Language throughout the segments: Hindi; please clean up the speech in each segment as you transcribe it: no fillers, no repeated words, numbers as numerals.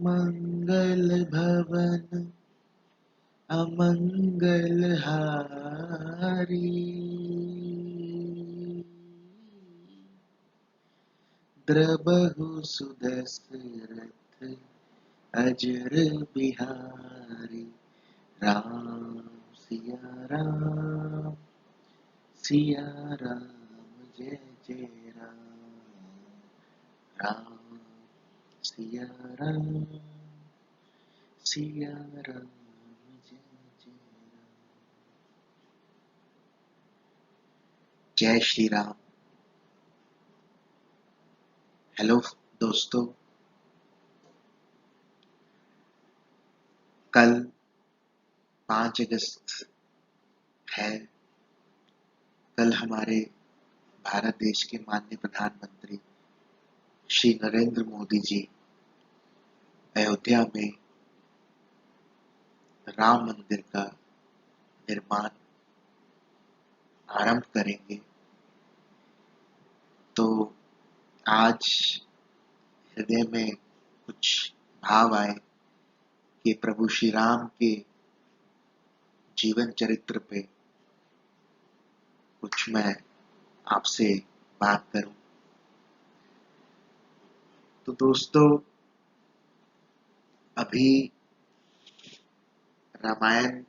मंगल भवन अमंगल हारी, द्रबहु सुदशरथ अजर बिहारी। राम सिया राम जय जय राम। राम सिया राम सिया राम जय जय राम। जय श्री राम। हेलो दोस्तों, कल 5 अगस्त है। कल हमारे भारत देश के माननीय प्रधानमंत्री श्री नरेंद्र मोदी जी अयोध्या में राम मंदिर का निर्माण आरंभ करेंगे। तो आज हृदय में कुछ भाव आए कि प्रभु श्री राम के जीवन चरित्र पे कुछ मैं आपसे बात करूं। तो दोस्तों, अभी रामायण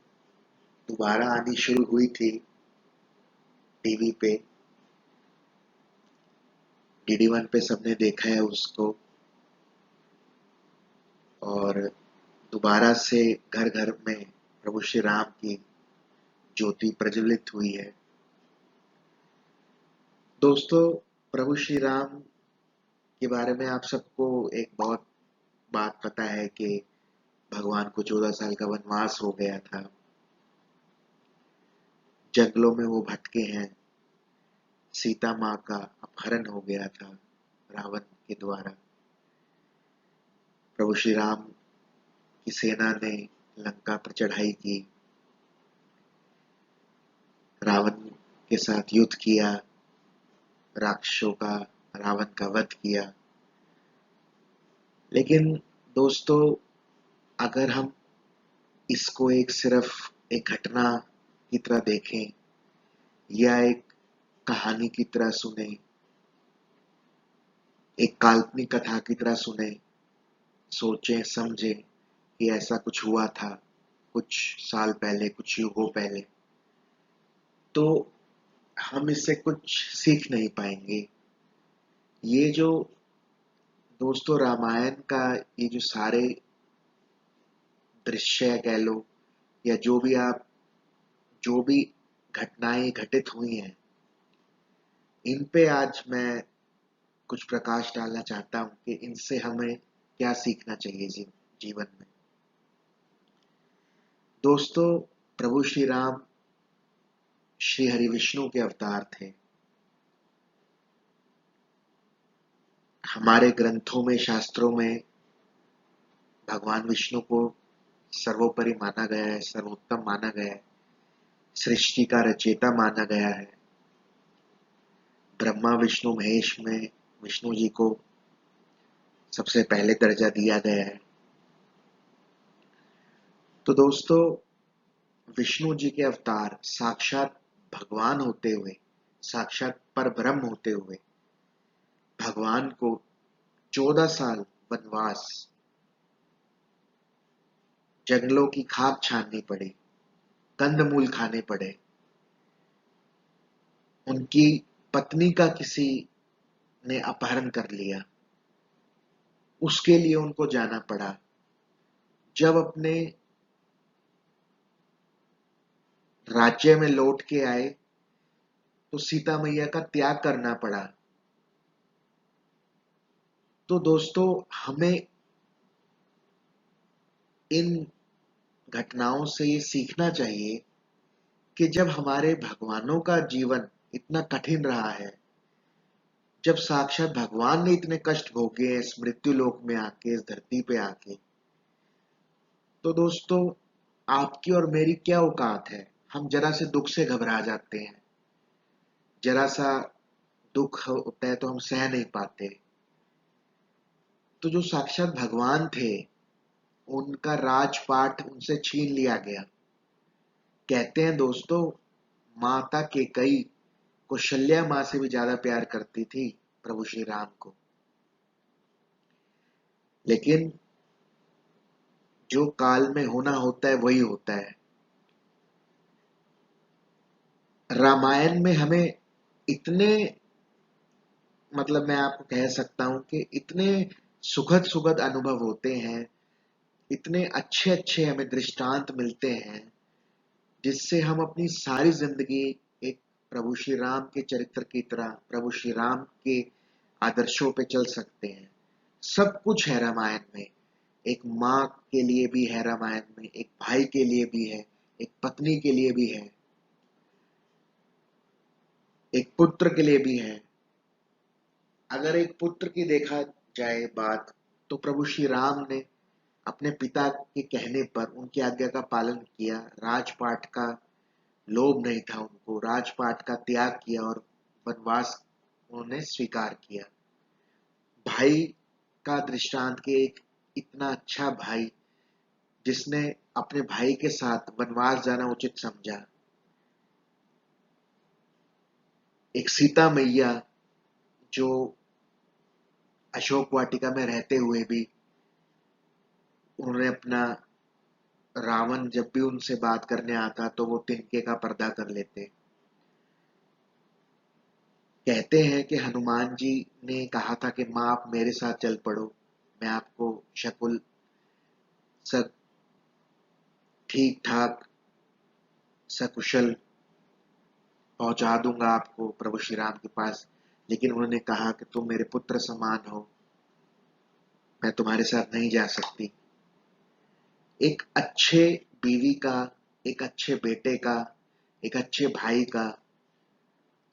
दोबारा आनी शुरू हुई थी टीवी पे। DD1 पे सबने देखा है उसको, और दोबारा से घर घर में प्रभु श्री राम की ज्योति प्रज्वलित हुई है। दोस्तों, प्रभु श्री राम के बारे में आप सबको एक बहुत बात पता है कि भगवान को 14 साल का वनवास हो गया था। जंगलों में वो भटके हैं। सीता माँ का अपहरण हो गया था रावण के द्वारा। प्रभु श्री राम की सेना ने लंका पर चढ़ाई की, रावण के साथ युद्ध किया, राक्षसों का, रावण का वध किया। लेकिन दोस्तों, अगर हम इसको सिर्फ एक घटना की तरह देखें या एक कहानी की तरह सुने, एक काल्पनिक कथा की तरह सुने, सोचें समझें कि ऐसा कुछ हुआ था कुछ साल पहले, कुछ युगों पहले, तो हम इससे कुछ सीख नहीं पाएंगे। ये जो दोस्तों रामायण का ये जो सारे दृश्य कह लो, या जो भी घटनाएं घटित हुई हैं, इन पे आज मैं कुछ प्रकाश डालना चाहता हूं कि इनसे हमें क्या सीखना चाहिए जीवन में। दोस्तों, प्रभु श्री राम श्री हरि विष्णु के अवतार थे। हमारे ग्रंथों में, शास्त्रों में भगवान विष्णु को सर्वोपरि माना गया है, सर्वोत्तम माना गया है, सृष्टि का रचयिता माना गया है। ब्रह्मा विष्णु महेश में विष्णु जी को सबसे पहले दर्जा दिया गया है। तो दोस्तों, विष्णु जी के अवतार साक्षात भगवान होते हुए, साक्षात परब्रह्म होते हुए, भगवान को 14 साल वनवास, जंगलों की खाक छाननी पड़ी, कंदमूल खाने पड़े, उनकी पत्नी का किसी ने अपहरण कर लिया, उसके लिए उनको जाना पड़ा। जब अपने राज्य में लौट के आए तो सीता मैया का त्याग करना पड़ा। तो दोस्तों, हमें इन घटनाओं से ये सीखना चाहिए कि जब हमारे भगवानों का जीवन इतना कठिन रहा है, जब साक्षात भगवान ने इतने कष्ट भोगे हैं इस मृत्यु लोक में आके, इस धरती पे आके, तो दोस्तों आपकी और मेरी क्या औकात है। हम जरा से दुख से घबरा जाते हैं, जरा सा दुख होता है तो हम सह नहीं पाते। तो जो साक्षात भगवान थे, उनका राजपाट उनसे छीन लिया गया। कहते हैं दोस्तों, माता केकई कौशल्या माँ से भी ज्यादा प्यार करती थी प्रभु श्री राम को। लेकिन जो काल में होना होता है वही होता है। रामायण में हमें इतने, मतलब मैं आपको कह सकता हूं कि इतने सुखद सुखद अनुभव होते हैं, इतने अच्छे अच्छे हमें दृष्टांत मिलते हैं, जिससे हम अपनी सारी जिंदगी एक प्रभु श्री राम के चरित्र की तरह प्रभु श्री राम के आदर्शों पे चल सकते हैं। सब कुछ है रामायण में। एक माँ के लिए भी है रामायण में, एक भाई के लिए भी है, एक पत्नी के लिए भी है, एक पुत्र के लिए भी है। अगर एक पुत्र की देखा जाए बात, तो प्रभु श्री राम ने अपने पिता के कहने पर उनकी आज्ञा का पालन किया। राजपाट का लोभ नहीं था उनको, राजपाट का त्याग किया और वनवास उन्होंने स्वीकार किया। भाई का दृष्टांत के एक इतना अच्छा भाई जिसने अपने भाई के साथ वनवास जाना उचित समझा। एक सीता मैया जो अशोक वाटिका में रहते हुए भी उन्होंने अपना, रावण जब भी उनसे बात करने आता तो वो तिनके का पर्दा कर लेते। कहते हैं कि हनुमान जी ने कहा था कि माँ आप मेरे साथ चल पड़ो, मैं आपको शकुल सब ठीक ठाक सकुशल पहुंचा दूंगा आपको प्रभु श्री राम के पास। लेकिन उन्होंने कहा कि तुम मेरे पुत्र समान हो, मैं तुम्हारे साथ नहीं जा सकती। एक अच्छे बीवी का, एक अच्छे बेटे का, एक अच्छे भाई का,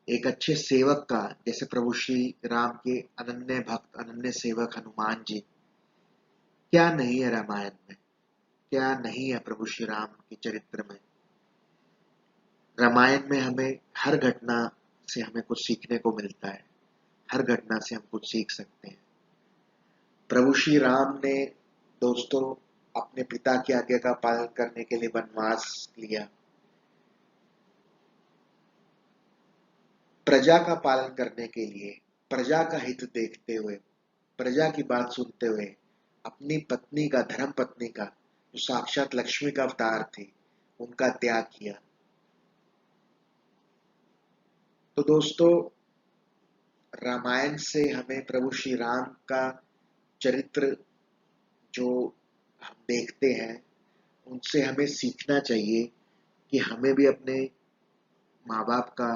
एक अच्छे सेवक का, जैसे प्रभु श्री राम के अनन्य भक्त अनन्य सेवक हनुमान जी, क्या नहीं है रामायण में, क्या नहीं है प्रभु श्री राम के चरित्र में। रामायण में हमें हर घटना से हमें कुछ सीखने को मिलता है, हर घटना से हम कुछ सीख सकते हैं। प्रभु श्री राम ने दोस्तों अपने पिता की आज्ञा का पालन करने के लिए वनवास लिया। प्रजा का पालन करने के लिए, प्रजा का हित देखते हुए, प्रजा की बात सुनते हुए, अपनी पत्नी का, धर्म पत्नी का, जो साक्षात लक्ष्मी का अवतार थी, उनका त्याग किया। तो दोस्तों, रामायण से हमें प्रभु श्री राम का चरित्र जो हम देखते हैं, उनसे हमें सीखना चाहिए कि हमें भी अपने माँ बाप का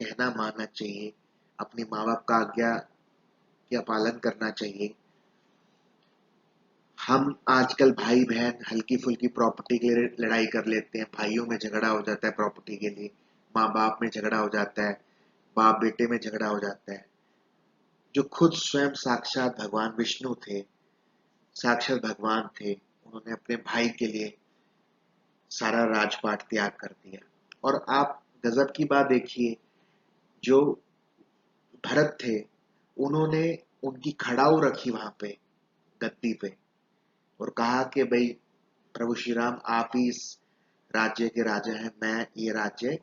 कहना मानना चाहिए, अपने माँ बाप का आज्ञा का पालन करना चाहिए। हम आजकल भाई बहन हल्की फुल्की प्रॉपर्टी के लिए लड़ाई कर लेते हैं, भाइयों में झगड़ा हो जाता है प्रॉपर्टी के लिए, माँ बाप में झगड़ा हो जाता है, बाप बेटे में झगड़ा हो जाता है। जो खुद स्वयं साक्षात भगवान विष्णु थे, साक्षात भगवान थे, उन्होंने अपने भाई के लिए सारा राजपाट त्याग कर दिया। और आप गजब की बात देखिए, जो भरत थे, उन्होंने उनकी खड़ाऊ रखी वहां पे गद्दी पे, और कहा कि भाई प्रभु श्री राम आप ही इस राज्य के राजा हैं, मैं ये राज्य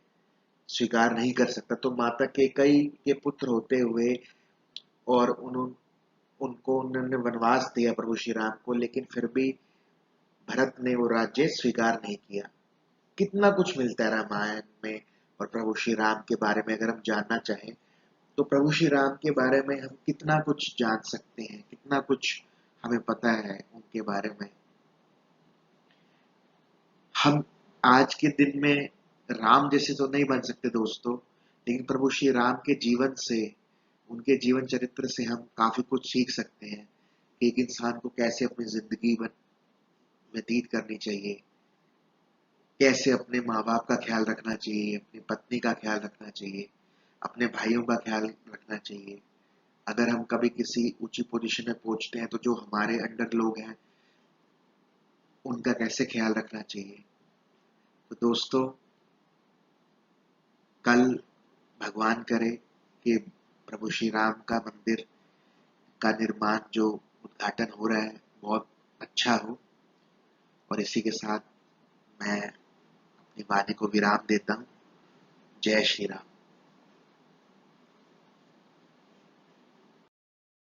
स्वीकार नहीं कर सकता। तो माता केकई के पुत्र होते हुए और उनको उन्होंने वनवास दिया प्रभु श्री राम को, लेकिन फिर भी भरत ने वो राज्य स्वीकार नहीं किया। कितना कुछ मिलता है रामायण में। और प्रभु श्री राम के बारे में अगर हम जानना चाहें, तो प्रभु श्री राम के बारे में हम कितना कुछ जान सकते हैं, कितना कुछ हमें पता है उनके बारे में। हम आज के दिन में राम जैसे तो नहीं बन सकते दोस्तों, लेकिन प्रभु श्री राम के जीवन से, उनके जीवन चरित्र से हम काफी कुछ सीख सकते हैं कि एक इंसान को कैसे अपनी जिंदगी व्यतीत करनी चाहिए, कैसे अपने माँ बाप का ख्याल रखना चाहिए, अपनी पत्नी का ख्याल रखना चाहिए, अपने भाइयों का ख्याल रखना चाहिए। अगर हम कभी किसी ऊंची पोजीशन में पहुंचते हैं तो जो हमारे अंडर लोग हैं उनका कैसे ख्याल रखना चाहिए। तो दोस्तों, कल भगवान करे कि प्रभु श्री राम का मंदिर का निर्माण जो उद्घाटन हो रहा है बहुत अच्छा हो। और इसी के साथ मैं अपनी वाणी को विराम देता हूँ। जय श्री राम।